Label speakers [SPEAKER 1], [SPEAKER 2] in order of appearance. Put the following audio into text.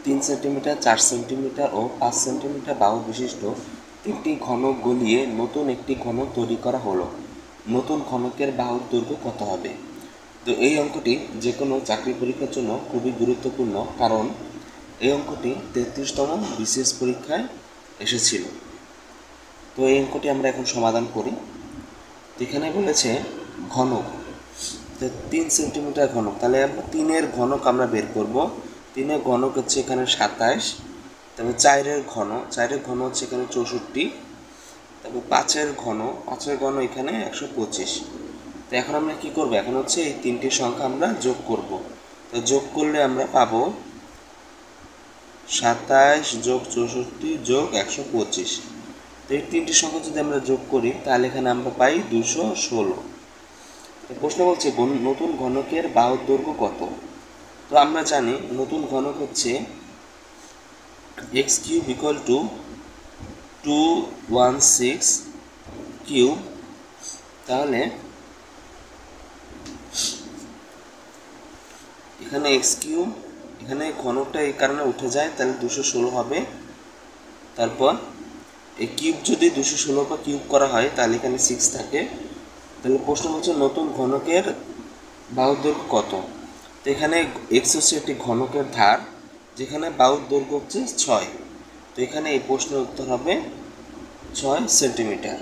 [SPEAKER 1] 3 centimetre, 4 centimetre ও 5 centimetre বাহু বিশিষ্ট তিনটি ঘনক গলিয়ে নতুন একটি ঘনক তৈরি করা হলো। নতুন ঘনকের বাহুর দৈর্ঘ্য কত হবে? তো এই অঙ্কটি যে কোনো চাকরি পরীক্ষার জন্য খুবই গুরুত্বপূর্ণ, কারণ এই অঙ্কটি 33তম বিসিএস পরীক্ষায় এসেছিল। তো এই অঙ্কটি আমরা এখন সমাধান করি। এখানে বলেছে ঘনক, 3 সেন্টিমিটার ঘনক, তাহলে আমরা 3-এর ঘনক আমরা বের করব। 3-এর ঘনক হচ্ছে এখানে 27, তারপর 4-এর ঘন হচ্ছে এখানে 64, তারপর 5-এর ঘন এখানে 125। তো এখন আমরা কি করব? এখন হচ্ছে এই তিনটি সংখ্যা আমরা যোগ করব। তো যোগ করলে আমরা পাবো 27 যোগ 64 যোগ 125। তো এই তিনটি সংখ্যা যদি আমরা যোগ করি তাহলে এখানে আমরা পাই 216। প্রশ্ন বলছে নতুন ঘনকের বাহুর দৈর্ঘ্য কত? তো আমরা জানি নতুন ঘনক হচ্ছে x cube equal to 216 cube. তাহলে এখানে x কিউব, এখানে ঘনকটা এই কারণে উঠে যায়, তাহলে 216 হবে। তারপর এই কিউব যদি 216 বা কিউব করা হয় তাহলে এখানে 6 থাকে। তাহলে প্রশ্ন হচ্ছে নতুন ঘনকের বাহুর দৈর্ঘ্য কত? তো এখানে x হচ্ছে একটি ঘনকের ধার, যেখানে বাহুর দৈর্ঘ্য হচ্ছে 6। তো এখানে এই প্রশ্নের উত্তর হবে 6 সেন্টিমিটার।